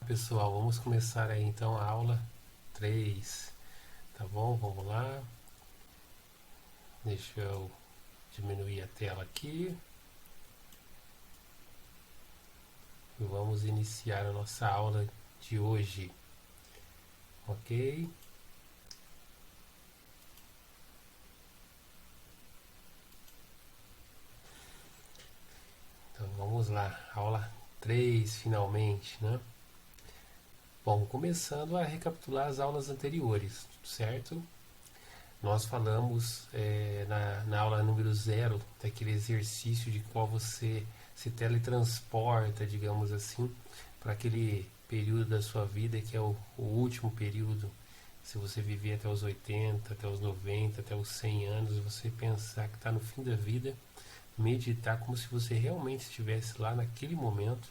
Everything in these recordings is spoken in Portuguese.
Pessoal, vamos começar aí então a aula 3, tá bom? Vamos lá. Deixa eu diminuir a tela aqui e vamos iniciar a nossa aula de hoje, ok? Então vamos lá, aula 3 finalmente, né? Bom, começando a recapitular as aulas anteriores, certo? Nós falamos na aula número 0 daquele exercício de qual você se teletransporta, digamos assim, para aquele período da sua vida que é o último período. Se você viver até os 80, até os 90, até os 100 anos, você pensar que está no fim da vida, meditar como se você realmente estivesse lá naquele momento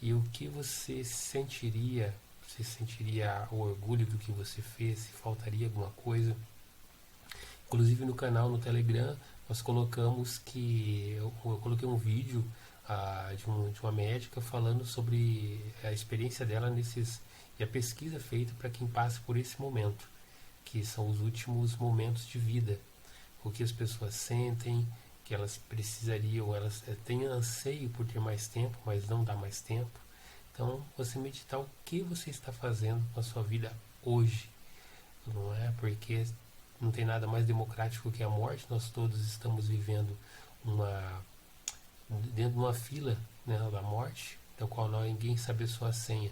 e o que você sentiria. Você sentiria o orgulho do que você fez, se faltaria alguma coisa. Inclusive no canal no Telegram nós colocamos que eu coloquei um vídeo de uma médica falando sobre a experiência dela nesses e a pesquisa feita para quem passa por esse momento, que são os últimos momentos de vida, o que as pessoas sentem, que elas precisariam, elas têm anseio por ter mais tempo, mas não dá mais tempo. Então, você meditar o que você está fazendo com a sua vida hoje, não é? Porque não tem nada mais democrático que a morte. Nós todos estamos vivendo uma dentro de uma fila, né, da morte, da qual ninguém sabe a sua senha.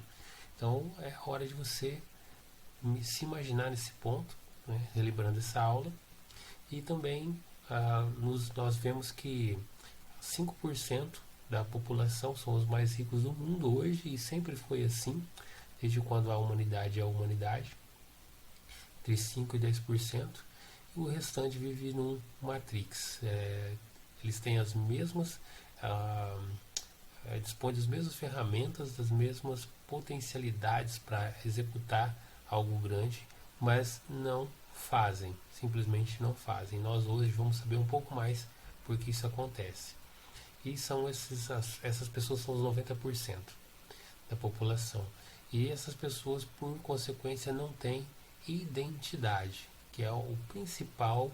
Então é hora de você se imaginar nesse ponto, né, relembrando essa aula. E também nós vemos que 5% da população são os mais ricos do mundo hoje, e sempre foi assim, desde quando a humanidade é a humanidade, entre 5% e 10%, e o restante vive num Matrix. Eles têm as mesmas, dispõem das mesmas ferramentas, das mesmas potencialidades para executar algo grande, mas não fazem, simplesmente não fazem. Nós hoje vamos saber um pouco mais por que isso acontece. E são essas pessoas são os 90% da população. E essas pessoas, por consequência, não têm identidade, que é o principal,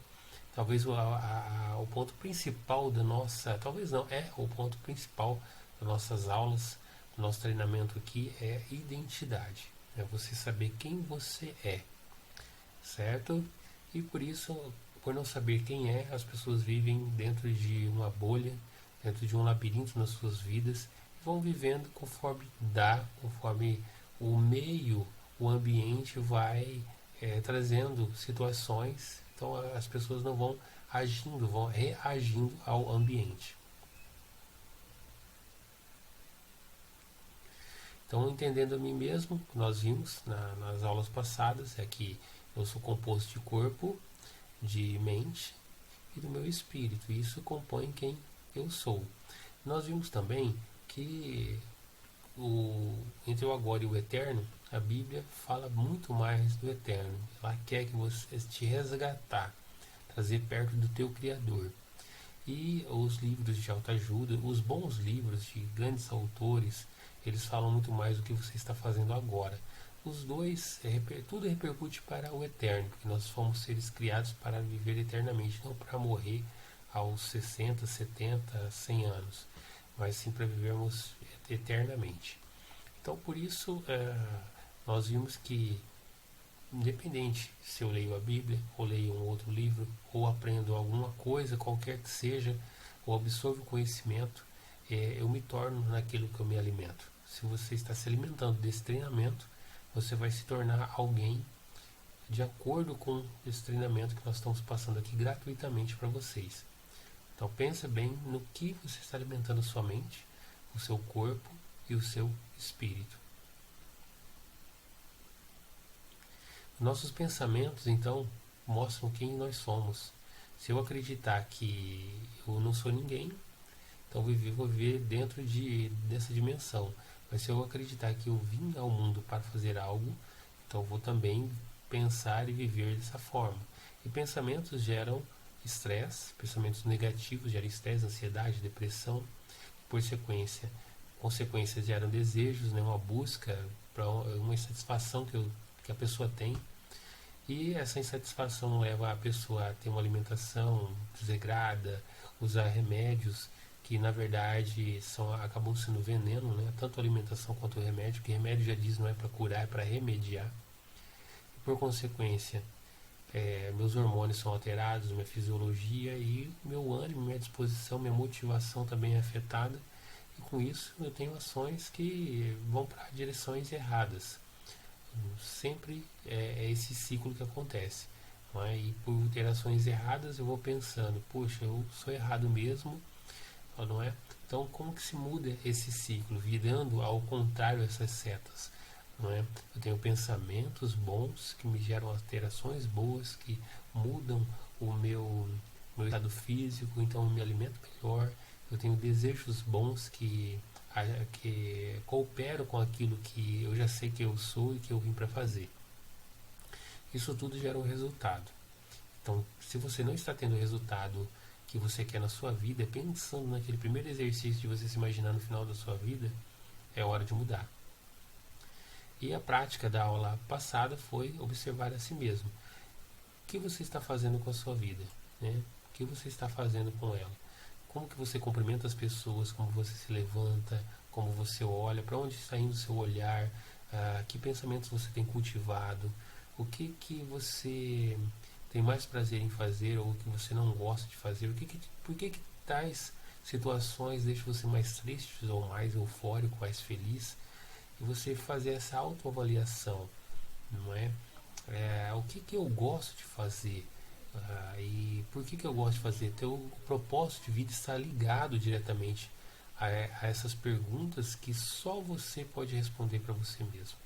talvez o ponto principal da nossa, talvez não, é o ponto principal das nossas aulas, do nosso treinamento aqui, é identidade. É você saber quem você é, certo? E por isso, por não saber quem é, as pessoas vivem dentro de uma bolha, dentro de um labirinto nas suas vidas, e vão vivendo conforme dá, conforme o meio, o ambiente vai trazendo situações. Então as pessoas não vão agindo, vão reagindo ao ambiente. Então, entendendo a mim mesmo, nós vimos nas aulas passadas, é que eu sou composto de corpo, de mente e do meu espírito. E isso compõe quem eu sou. Nós vimos também que entre o agora e o eterno, a Bíblia fala muito mais do eterno. Ela quer que você te resgatar, trazer perto do teu Criador. E os livros de autoajuda, os bons livros de grandes autores, eles falam muito mais do que você está fazendo agora. Os dois, tudo repercute para o eterno, porque nós fomos seres criados para viver eternamente, não para morrer aos 60, 70, 100 anos, mas sim para vivermos eternamente. Então, por isso, nós vimos que, independente se eu leio a Bíblia, ou leio um outro livro, ou aprendo alguma coisa, qualquer que seja, ou absorvo conhecimento, eu me torno naquilo que eu me alimento. Se você está se alimentando desse treinamento, você vai se tornar alguém de acordo com esse treinamento que nós estamos passando aqui gratuitamente para vocês. Então pensa bem no que você está alimentando sua mente, o seu corpo e o seu espírito. Nossos pensamentos, então, mostram quem nós somos. Se eu acreditar que eu não sou ninguém, então eu vou viver dentro dessa dimensão. Mas se eu acreditar que eu vim ao mundo para fazer algo, então eu vou também pensar e viver dessa forma. E pensamentos geram estresse, pensamentos negativos geram estresse, ansiedade, depressão, por sequência, consequências geram desejos, né? Uma busca para uma insatisfação que a pessoa tem. E essa insatisfação leva a pessoa a ter uma alimentação desregrada, usar remédios que na verdade acabam sendo veneno, né? Tanto a alimentação quanto o remédio, que remédio já diz não é para curar, é para remediar. E por consequência, meus hormônios são alterados, minha fisiologia e meu ânimo, minha disposição, minha motivação também é afetada. E com isso eu tenho ações que vão para direções erradas. Sempre é esse ciclo que acontece. Não é? E por ter ações erradas eu vou pensando, poxa, eu sou errado mesmo, não é? Então como que se muda esse ciclo, virando ao contrário essas setas? Não é? Eu tenho pensamentos bons que me geram alterações boas, que mudam meu estado físico, então eu me alimento melhor. Eu tenho desejos bons que cooperam com aquilo que eu já sei que eu sou e que eu vim para fazer. Isso tudo gera um resultado. Então, se você não está tendo o resultado que você quer na sua vida, pensando naquele primeiro exercício de você se imaginar no final da sua vida, é hora de mudar. E a prática da aula passada foi observar a si mesmo. O que você está fazendo com a sua vida? Né? O que você está fazendo com ela? Como que você cumprimenta as pessoas, como você se levanta, como você olha, para onde está indo o seu olhar, que pensamentos você tem cultivado, o que você tem mais prazer em fazer ou o que você não gosta de fazer, por que tais situações deixam você mais triste ou mais eufórico, mais feliz, e você fazer essa autoavaliação, não é? O que eu gosto de fazer? E por que eu gosto de fazer? Teu propósito de vida está ligado diretamente a essas perguntas que só você pode responder para você mesmo.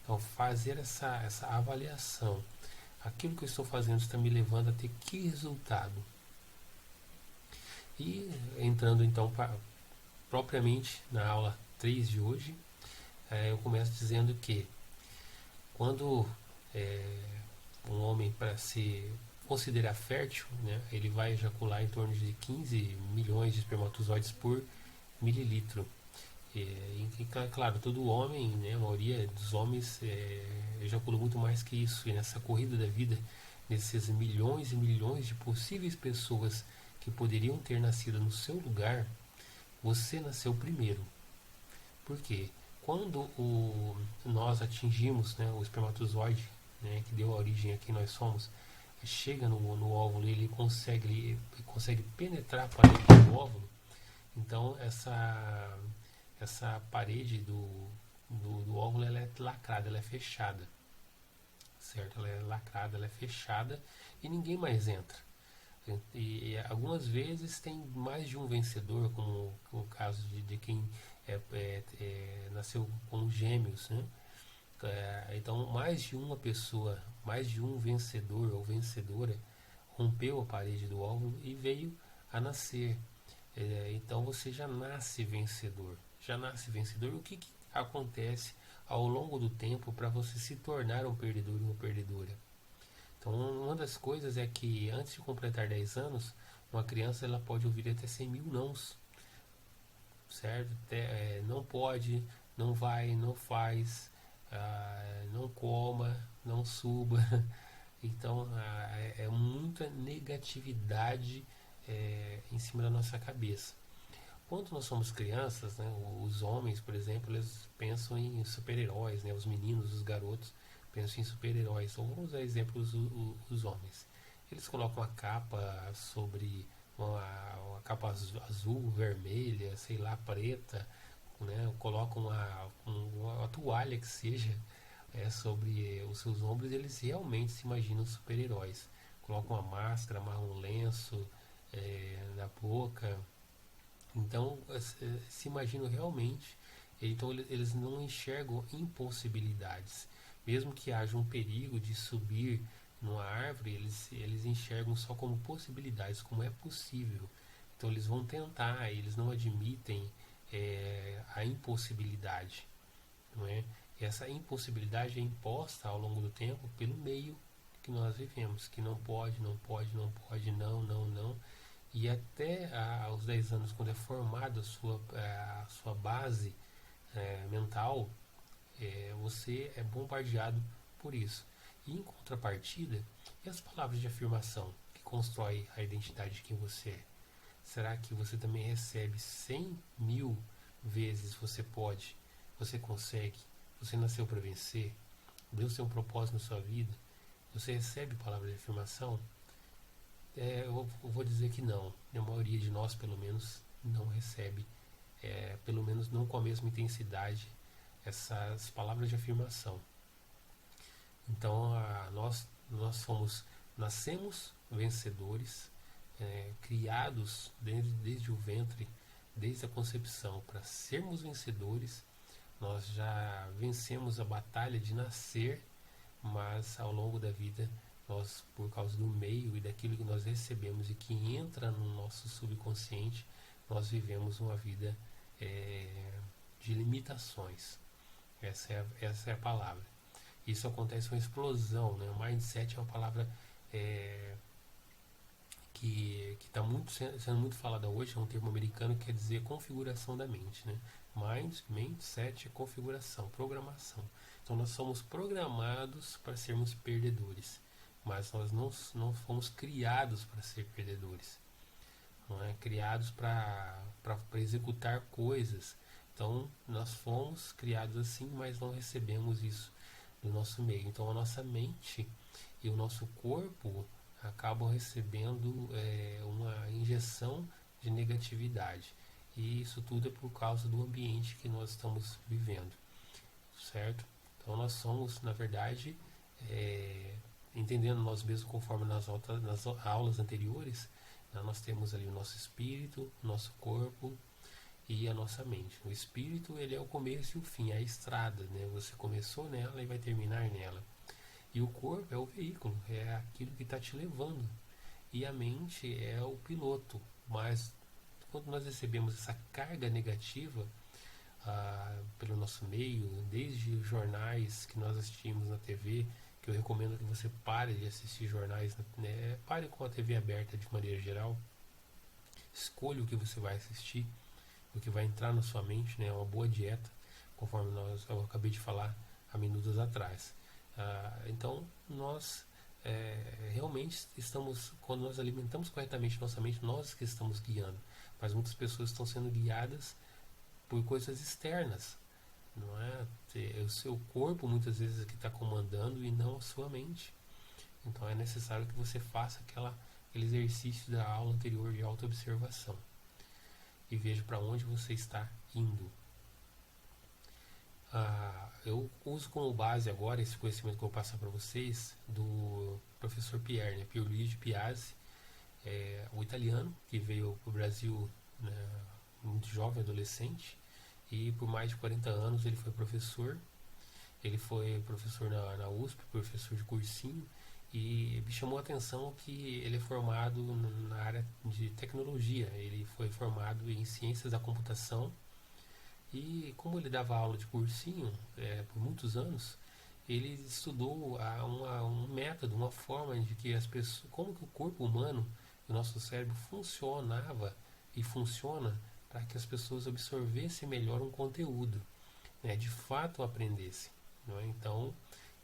Então, fazer essa avaliação. Aquilo que eu estou fazendo está me levando a ter que resultado? E entrando então propriamente na aula 3 de hoje, eu começo dizendo que quando um homem, para se considerar fértil, né, ele vai ejacular em torno de 15 milhões de espermatozoides por mililitro. Claro, todo homem, né, a maioria dos homens ejacula muito mais que isso. E nessa corrida da vida, nesses milhões e milhões de possíveis pessoas que poderiam ter nascido no seu lugar, você nasceu primeiro. Por quê? Quando nós atingimos, né, o espermatozoide, né, que deu a origem a quem nós somos, chega no óvulo e ele consegue penetrar a parede do óvulo. Então essa parede do óvulo, ela é lacrada, ela é fechada, certo? Ela é lacrada, ela é fechada e ninguém mais entra. E algumas vezes tem mais de um vencedor, como o caso de quem nasceu com gêmeos, né? Então mais de uma pessoa, mais de um vencedor ou vencedora rompeu a parede do óvulo e veio a nascer. Então você já nasce vencedor. Já nasce vencedor. O que acontece ao longo do tempo para você se tornar um perdedor e uma perdedora? Então, uma das coisas é que antes de completar 10 anos, uma criança ela pode ouvir até 100 mil nãos, certo? Não pode, não vai, não faz, não coma, não suba. Então, é muita negatividade em cima da nossa cabeça. Quando nós somos crianças, né, os homens, por exemplo, eles pensam em super-heróis, né, os meninos, os garotos pensam em super-heróis. Então, vamos usar exemplos os homens. Eles colocam a capa sobre uma capa azul, vermelha, sei lá, preta, né, colocam uma toalha que seja sobre os seus ombros, e eles realmente se imaginam super-heróis. Colocam uma máscara, amarram um lenço na boca. Então, se imaginam realmente. Então, eles não enxergam impossibilidades. Mesmo que haja um perigo de subir numa árvore, eles enxergam só como possibilidades, como é possível. Então, eles vão tentar, eles não admitem a impossibilidade. Não é? E essa impossibilidade é imposta ao longo do tempo pelo meio que nós vivemos, que não pode, não pode, não pode, não, não, não. E até aos 10 anos, quando é formada a sua base mental, você é bombardeado por isso. E em contrapartida, e as palavras de afirmação que constrói a identidade de quem você é? Será que você também recebe 100.000 vezes você pode, você consegue, você nasceu para vencer, Deus tem um propósito na sua vida? Você recebe palavras de afirmação? Eu vou dizer que não. A maioria de nós, pelo menos, não recebe, pelo menos não com a mesma intensidade, essas palavras de afirmação. Então, nós nascemos vencedores, criados desde o ventre, desde a concepção, para sermos vencedores. Nós já vencemos a batalha de nascer, mas ao longo da vida, nós, por causa do meio e daquilo que nós recebemos e que entra no nosso subconsciente, nós vivemos uma vida de limitações. Essa é a palavra. Isso acontece uma explosão, né? O mindset é uma palavra que está sendo muito falada hoje, é um termo americano que quer dizer configuração da mente, né? Mindset é configuração, programação. Então nós somos programados para sermos perdedores, mas nós não fomos criados para ser perdedores, não é? Criados para executar coisas. Então nós fomos criados assim, mas não recebemos isso do nosso meio. Então a nossa mente e o nosso corpo acabam recebendo uma injeção de negatividade. E isso tudo é por causa do ambiente que nós estamos vivendo, certo? Então nós somos, na verdade, entendendo nós mesmos conforme nas aulas anteriores, nós temos ali o nosso espírito, o nosso corpo e a nossa mente. O espírito, ele é o começo e o fim, é a estrada, né? Você começou nela e vai terminar nela. E o corpo é o veículo, é aquilo que está te levando. E a mente é o piloto. Mas quando nós recebemos essa carga negativa pelo nosso meio, desde os jornais que nós assistimos na TV, que eu recomendo que você pare de assistir jornais, né? Pare com a TV aberta de maneira geral. Escolha o que você vai assistir, o que vai entrar na sua mente, né? É uma boa dieta, conforme eu acabei de falar há minutos atrás. Então, nós realmente estamos, quando nós alimentamos corretamente nossa mente, nós que estamos guiando. Mas muitas pessoas estão sendo guiadas por coisas externas, não é? É o seu corpo muitas vezes que está comandando e não a sua mente. Então é necessário que você faça aquele exercício da aula anterior de autoobservação e veja para onde você está indo. Eu uso como base agora esse conhecimento que eu vou passar para vocês do professor Pierre, né? Pierluigi Piazzi, o italiano que veio para o Brasil, né, muito jovem, adolescente, e por mais de 40 anos ele foi professor. Ele foi professor na USP, professor de cursinho, e me chamou a atenção que ele é formado na área de tecnologia. Ele foi formado em ciências da computação. E como ele dava aula de cursinho por muitos anos, ele estudou um método, uma forma de que as pessoas, como que o corpo humano, o nosso cérebro funcionava e funciona para que as pessoas absorvessem melhor um conteúdo, né, de fato aprendessem. Não é? Então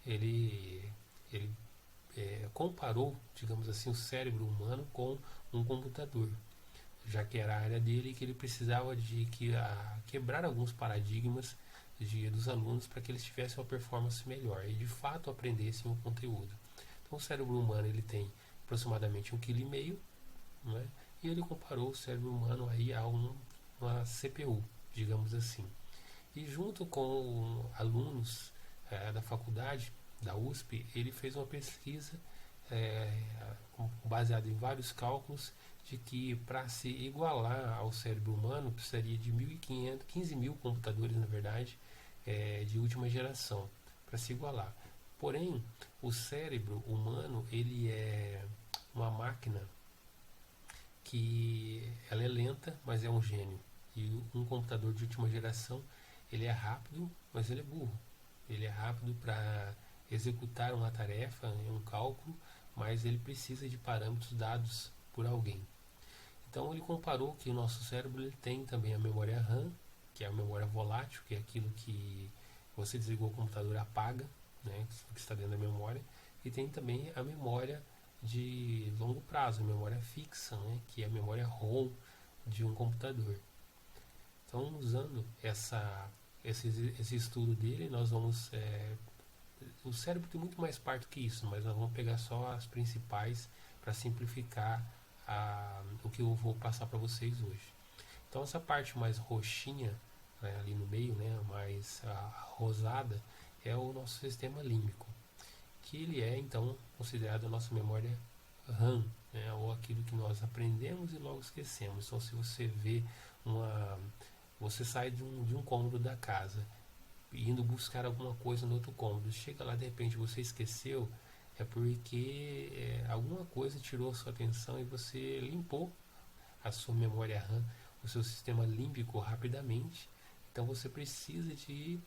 ele comparou, digamos assim, o cérebro humano com um computador, já que era a área dele, que ele precisava quebrar alguns paradigmas dos alunos para que eles tivessem uma performance melhor e de fato aprendessem o conteúdo. Então o cérebro humano ele tem aproximadamente 1,5 kg, né? E ele comparou o cérebro humano aí a uma CPU, digamos assim. E junto com alunos da faculdade, da USP, ele fez uma pesquisa baseada em vários cálculos de que para se igualar ao cérebro humano precisaria de 1.500, 15 mil computadores, na verdade, de última geração, para se igualar. Porém, o cérebro humano ele é uma máquina que ela é lenta, mas é um gênio. E um computador de última geração, ele é rápido, mas ele é burro. Ele é rápido para executar uma tarefa, um cálculo, mas ele precisa de parâmetros dados por alguém. Então ele comparou que o nosso cérebro ele tem também a memória RAM, que é a memória volátil, que é aquilo que você desligou o computador, apaga, né, que está dentro da memória. E tem também a memória de longo prazo, a memória fixa, né, que é a memória ROM de um computador. Então, usando esse estudo dele, nós vamos... o cérebro tem muito mais parte que isso, mas nós vamos pegar só as principais para simplificar o que eu vou passar para vocês hoje. Então, essa parte mais roxinha, né, ali no meio, né, mais rosada, é o nosso sistema límbico, que ele é, então, considerado a nossa memória RAM, né, ou aquilo que nós aprendemos e logo esquecemos. Então, se você vê você sai de um cômodo da casa, indo buscar alguma coisa no outro cômodo, chega lá, de repente você esqueceu, é porque alguma coisa tirou a sua atenção e você limpou a sua memória RAM, o seu sistema límbico rapidamente. Então você precisa de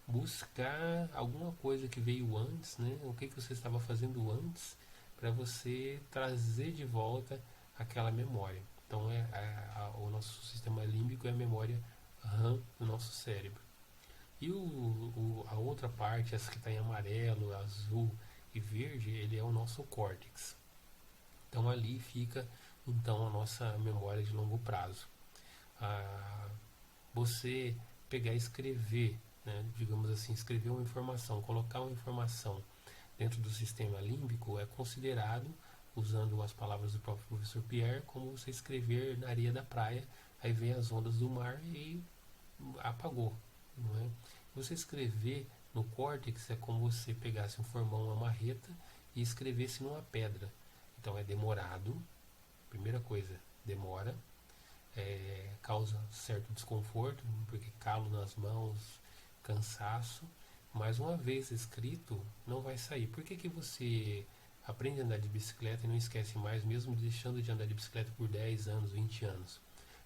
buscar alguma coisa que veio antes, né? O que você estava fazendo antes, para você trazer de volta aquela memória. Então o nosso sistema límbico é a memória RAM do nosso cérebro. E a outra parte, essa que está em amarelo, azul e verde, ele é o nosso córtex. Então ali fica então a nossa memória de longo prazo. Você pegar e escrever, né, digamos assim, escrever uma informação, colocar uma informação dentro do sistema límbico é considerado, usando as palavras do próprio professor Pierre, como você escrever na areia da praia, aí vem as ondas do mar e apagou. Não é? Você escrever no córtex é como você pegasse um formão, uma marreta e escrevesse numa pedra. Então é demorado, primeira coisa, demora, causa certo desconforto, porque calo nas mãos, cansaço, mas uma vez escrito, não vai sair. Por que você aprende a andar de bicicleta e não esquece mais, mesmo deixando de andar de bicicleta por 10 anos, 20 anos?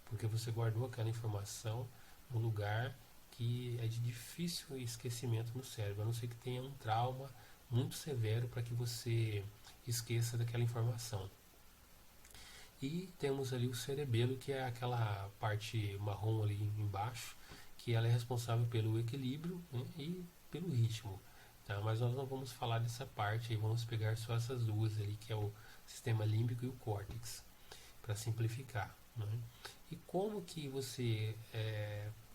Porque você guardou aquela informação no lugar que é de difícil esquecimento no cérebro, a não ser que tenha um trauma muito severo para que você esqueça daquela informação. E temos ali o cerebelo, que é aquela parte marrom ali embaixo, que ela é responsável pelo equilíbrio, né, e pelo ritmo. Tá? Mas nós não vamos falar dessa parte, aí vamos pegar só essas duas ali, que é o sistema límbico e o córtex, para simplificar. Né? E como que você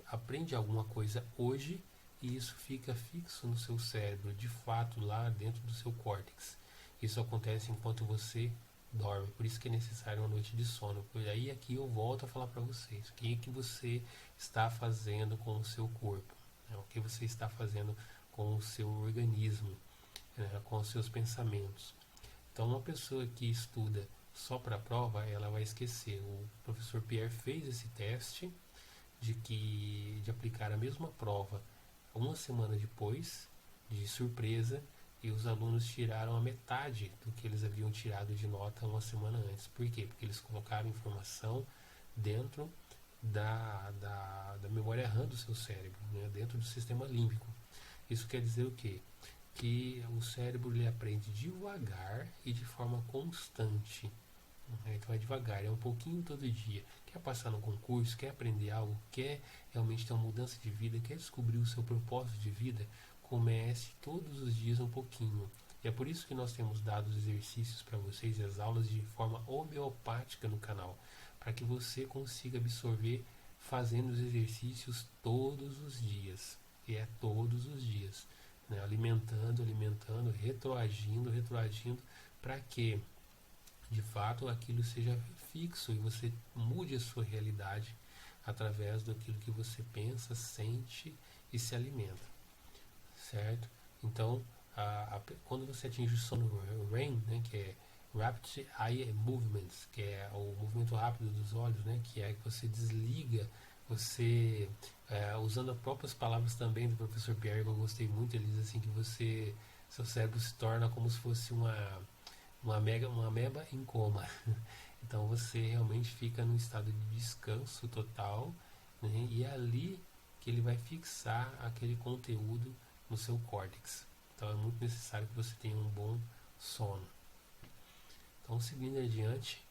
aprende alguma coisa hoje e isso fica fixo no seu cérebro, de fato lá dentro do seu córtex? Isso acontece enquanto você dorme, por isso que é necessário uma noite de sono. Por aí aqui eu volto a falar para vocês o que você está fazendo com o seu corpo, né? O que você está fazendo com o seu organismo, né? Com os seus pensamentos. Então uma pessoa que estuda só para a prova, ela vai esquecer. O professor Pierre fez esse teste de aplicar a mesma prova uma semana depois, de surpresa, e os alunos tiraram a metade do que eles haviam tirado de nota uma semana antes. Por quê? Porque eles colocaram informação dentro da memória RAM do seu cérebro, né? Dentro do sistema límbico. Isso quer dizer o quê? Que o cérebro ele aprende devagar e de forma constante. Então é devagar, é um pouquinho todo dia. Quer passar no concurso, quer aprender algo, quer realmente ter uma mudança de vida, quer descobrir o seu propósito de vida, comece todos os dias um pouquinho. E é por isso que nós temos dado os exercícios para vocês e as aulas de forma homeopática no canal, para que você consiga absorver fazendo os exercícios todos os dias. E é todos os dias, né? Alimentando, retroagindo, para que de fato aquilo seja fixo e você mude a sua realidade através daquilo que você pensa, sente e se alimenta, certo? Então, quando você atinge o sono REM, né, que é Rapid Eye Movements, que é o movimento rápido dos olhos, né, que é que você desliga, você, usando as próprias palavras também do professor Pierre, que eu gostei muito, ele diz assim que seu cérebro se torna como se fosse uma ameba em coma. Então você realmente fica num estado de descanso total, né? E é ali que ele vai fixar aquele conteúdo no seu córtex. Então é muito necessário que você tenha um bom sono. Então, seguindo adiante,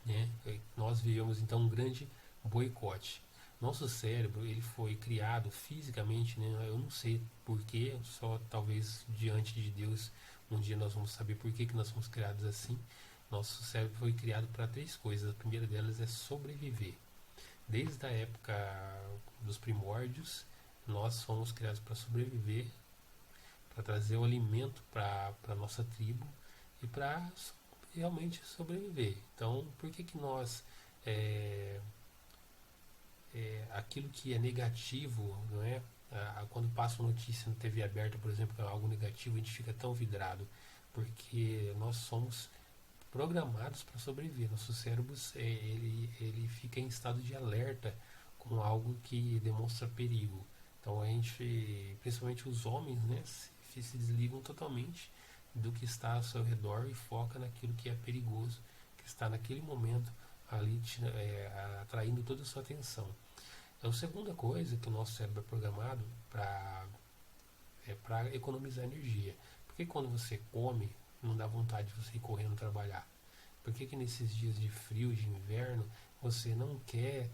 né, nós vivemos então um grande boicote. Nosso cérebro, ele foi criado fisicamente, né? Eu não sei porquê, só talvez diante de Deus um dia nós vamos saber por que, que nós fomos criados assim. Nosso cérebro foi criado para três coisas. A primeira delas é sobreviver. Desde a época dos primórdios, nós fomos criados para sobreviver, para trazer o alimento para a nossa tribo e para realmente sobreviver. Então, por que, que nós é, aquilo que é negativo, não é? Quando passa uma notícia na TV aberta, por exemplo, que é algo negativo, a gente fica tão vidrado, porque nós somos programados para sobreviver. Nosso cérebro ele fica em estado de alerta com algo que demonstra perigo. Então a gente, principalmente os homens, né, se desligam totalmente do que está ao seu redor e foca naquilo que é perigoso, que está naquele momento ali atraindo toda a sua atenção. Então, a segunda coisa que o nosso cérebro é programado para economizar energia. Porque quando você come, não dá vontade de você ir correndo trabalhar? Por que, que nesses dias de frio, de inverno, você não quer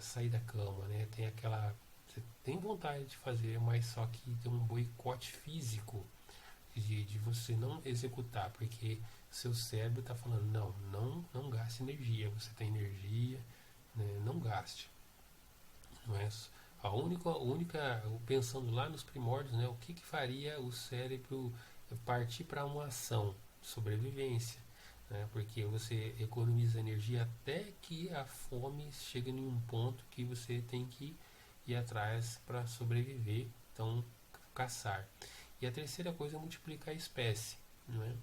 sair da cama, né? Tem aquela, você tem vontade de fazer, mas só que tem um boicote físico de você não executar, porque seu cérebro está falando, não gaste energia, você tem energia, né? Não gaste. Não é a única, pensando lá nos primórdios, né, o que, que faria o cérebro partir para uma ação de sobrevivência, né, porque você economiza energia até que a fome chega em um ponto que você tem que ir atrás para sobreviver, então caçar. E a terceira coisa é multiplicar a espécie, não é?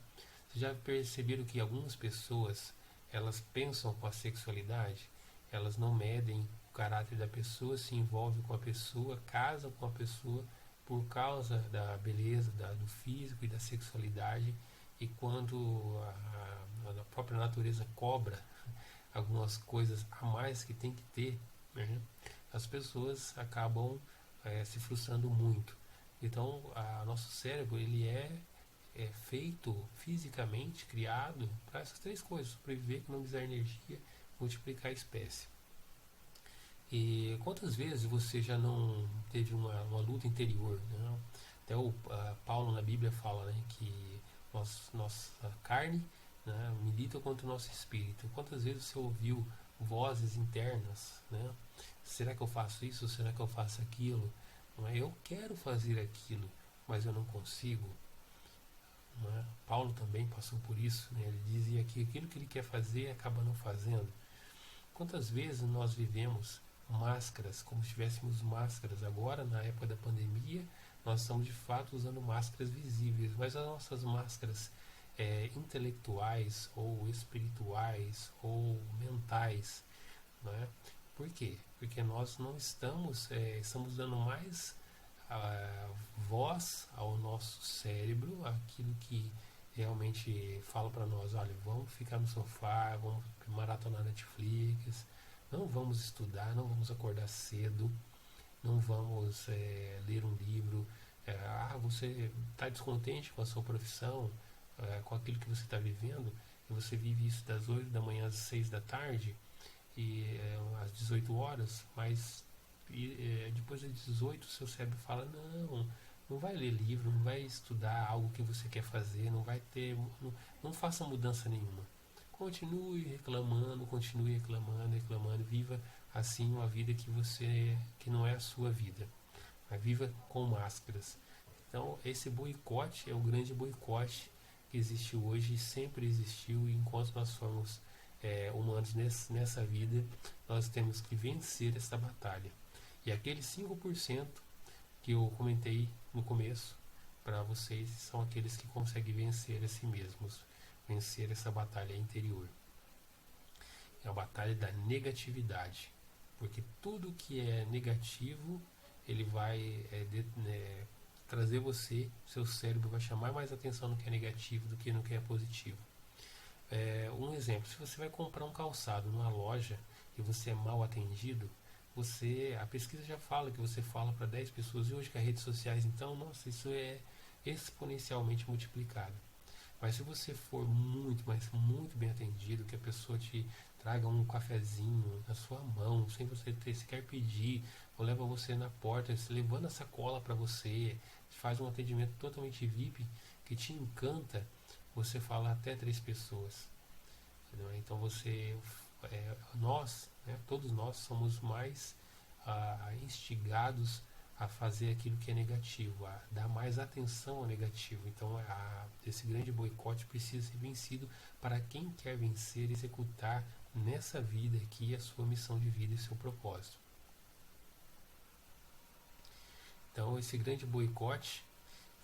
Vocês já perceberam que algumas pessoas elas pensam com a sexualidade, elas não medem o caráter da pessoa, se envolvem com a pessoa, casam com a pessoa por causa da beleza, do físico e da sexualidade, e quando a própria natureza cobra algumas coisas a mais que tem que ter, né, as pessoas acabam se frustrando muito. Então, nosso cérebro ele é feito fisicamente, criado para essas três coisas: sobreviver, economizar energia, multiplicar a espécie. E quantas vezes você já não teve uma luta interior? Né? Até o Paulo na Bíblia fala, né, que nossa carne, né, milita contra o nosso espírito. Quantas vezes você ouviu vozes internas? Né? Será que eu faço isso? Será que eu faço aquilo? Não é? Eu quero fazer aquilo, mas eu não consigo. Não é? Paulo também passou por isso. Né? Ele dizia que aquilo que ele quer fazer acaba não fazendo. Quantas vezes nós vivemos máscaras, como se tivéssemos máscaras agora, na época da pandemia, nós estamos de fato usando máscaras visíveis, mas as nossas máscaras intelectuais ou espirituais ou mentais, não é? Por quê? Porque nós não estamos dando mais voz ao nosso cérebro, aquilo que realmente fala para nós, olha, vamos ficar no sofá, vamos maratonar Netflix, não vamos estudar, não vamos acordar cedo, não vamos ler um livro. Você está descontente com a sua profissão, com aquilo que você está vivendo, e você vive isso das 8 da manhã às 6 da tarde, e às 18 horas, mas depois das 18 o seu cérebro fala, não vai ler livro, não vai estudar algo que você quer fazer, não vai ter, não faça mudança nenhuma. Continue reclamando, reclamando, viva assim uma vida que não é a sua vida. Mas viva com máscaras. Então esse boicote é o grande boicote que existe hoje e sempre existiu, e enquanto nós formos humanos nessa vida, nós temos que vencer essa batalha. E aqueles 5% que eu comentei no começo para vocês são aqueles que conseguem vencer a si mesmos, vencer essa batalha interior. É a batalha da negatividade, porque tudo que é negativo ele vai trazer você, seu cérebro vai chamar mais atenção no que é negativo do que no que é positivo. Um exemplo, se você vai comprar um calçado numa loja e você é mal atendido, a pesquisa já fala que você fala para 10 pessoas, e hoje com as redes sociais, então, nossa, isso é exponencialmente multiplicado. Mas se você for muito, mas muito bem atendido, que a pessoa te traga um cafezinho na sua mão, sem você ter sequer pedir, ou leva você na porta, levando a sacola para você, faz um atendimento totalmente VIP que te encanta, você fala até 3 pessoas. Entendeu? Então nós, né, todos nós somos mais instigados a fazer aquilo que é negativo, a dar mais atenção ao negativo. Então esse grande boicote precisa ser vencido para quem quer vencer e executar nessa vida aqui a sua missão de vida e seu propósito. Então esse grande boicote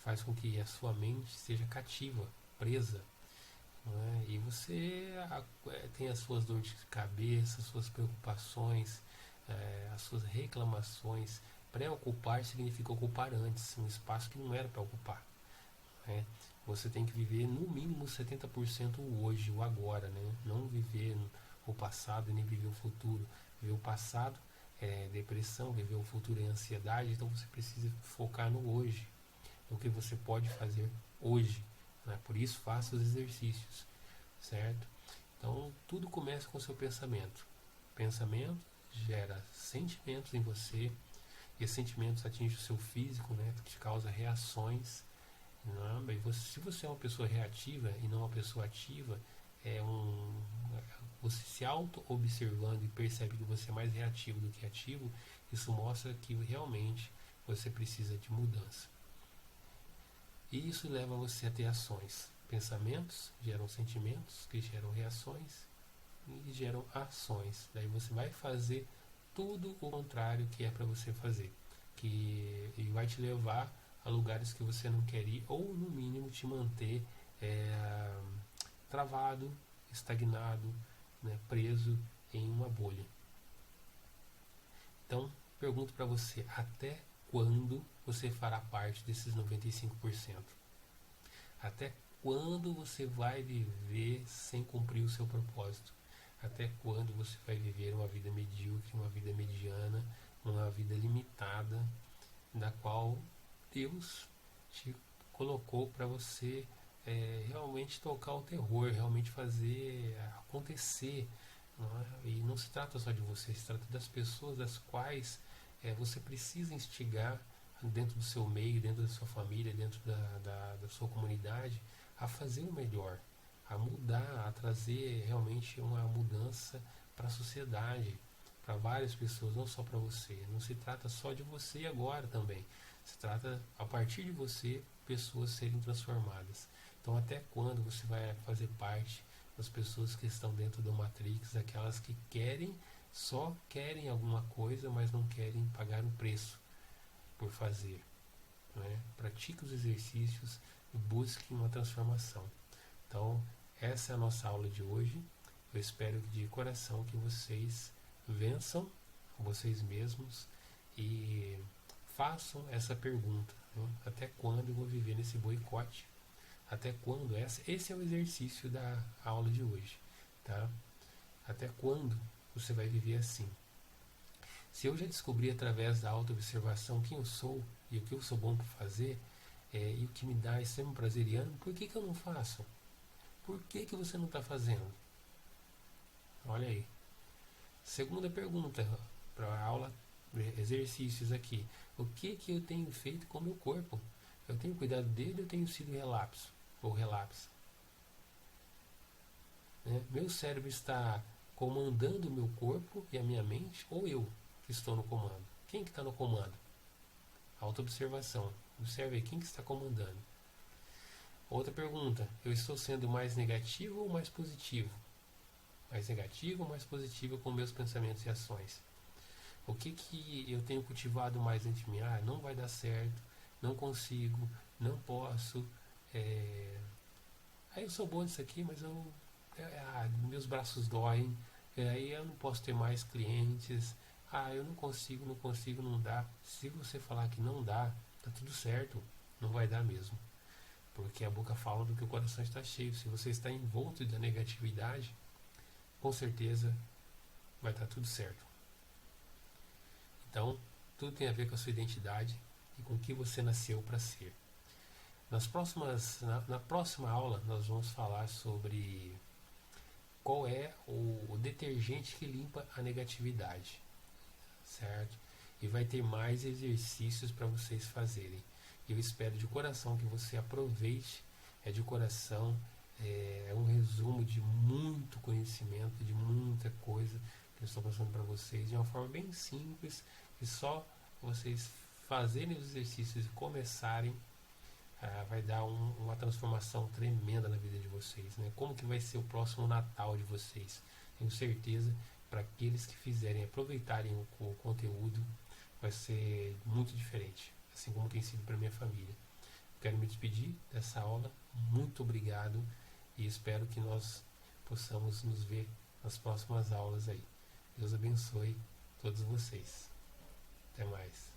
faz com que a sua mente seja cativa, presa, né? E você tem as suas dores de cabeça, as suas preocupações, as suas reclamações. Preocupar significa ocupar antes um espaço que não era para ocupar, né? Você tem que viver no mínimo 70% o hoje, o agora, né? Não viver o passado e nem viver o futuro. Viver o passado é depressão, viver o futuro é ansiedade, então você precisa focar no hoje, no que você pode fazer hoje, né? Por isso faça os exercícios, certo? Então tudo começa com o seu pensamento. Pensamento gera sentimentos em você, e esses sentimentos atingem o seu físico, né? Que te causa reações. Não, se você é uma pessoa reativa e não uma pessoa ativa, você se auto-observando e percebe que você é mais reativo do que ativo, isso mostra que realmente você precisa de mudança. E isso leva você a ter ações. Pensamentos geram sentimentos, que geram reações e geram ações. Daí você vai fazer tudo o contrário que é para você fazer, e vai te levar a lugares que você não quer ir, ou no mínimo te manter travado, estagnado, né, preso em uma bolha. Então, pergunto para você, até quando você fará parte desses 95%? Até quando você vai viver sem cumprir o seu propósito? Até quando você vai viver uma vida medíocre, uma vida mediana, uma vida limitada, na qual Deus te colocou para você realmente tocar o terror, realmente fazer acontecer. Não é? E não se trata só de você, se trata das pessoas das quais você precisa instigar dentro do seu meio, dentro da sua família, dentro da sua comunidade, a fazer o melhor, a mudar, a trazer realmente uma mudança para a sociedade, para várias pessoas, não só para você. Não se trata só de você agora também. Se trata, a partir de você, pessoas serem transformadas. Então, até quando você vai fazer parte das pessoas que estão dentro do Matrix, aquelas que só querem alguma coisa, mas não querem pagar um preço por fazer, né? Pratique os exercícios e busque uma transformação. Então, essa é a nossa aula de hoje. Eu espero de coração que vocês vençam vocês mesmos e façam essa pergunta, né? Até quando eu vou viver nesse boicote? Até quando? Esse é o exercício da aula de hoje, tá? Até quando você vai viver assim? Se eu já descobri através da autoobservação quem eu sou e o que eu sou bom para fazer, e o que me dá extremo prazer e ânimo, por que eu não faço? Por que você não está fazendo? Olha aí. Segunda pergunta para a aula, exercícios aqui. O que eu tenho feito com o meu corpo? Eu tenho cuidado dele ou eu tenho sido relapso? Ou relapsa? Né? Meu cérebro está comandando o meu corpo e a minha mente, ou eu que estou no comando? Quem que está no comando? Autoobservação. Observe aí quem que está comandando. Outra pergunta. Eu estou sendo mais negativo ou mais positivo? Mais negativo ou mais positivo com meus pensamentos e ações? O que eu tenho cultivado mais dentro de mim? Não vai dar certo, não consigo, não posso. Eu sou bom nisso aqui, mas meus braços doem. Aí eu não posso ter mais clientes. Eu não consigo, não dá. Se você falar que não dá, tá tudo certo, não vai dar mesmo. Porque a boca fala do que o coração está cheio. Se você está envolto da negatividade, com certeza vai estar tudo certo. Então, tudo tem a ver com a sua identidade e com o que você nasceu para ser. Na próxima aula, nós vamos falar sobre qual é o detergente que limpa a negatividade, certo? E vai ter mais exercícios para vocês fazerem. Eu espero de coração que você aproveite, de coração, é um resumo de muito conhecimento, de muita coisa que eu estou passando para vocês de uma forma bem simples, e só vocês fazerem os exercícios e começarem, vai dar uma transformação tremenda na vida de vocês, né? Como que vai ser o próximo Natal de vocês? Tenho certeza, para aqueles que fizerem, aproveitarem o conteúdo, vai ser muito diferente, assim como tem sido para minha família. Quero me despedir dessa aula, muito obrigado, e espero que nós possamos nos ver nas próximas aulas aí. Deus abençoe todos vocês. Até mais.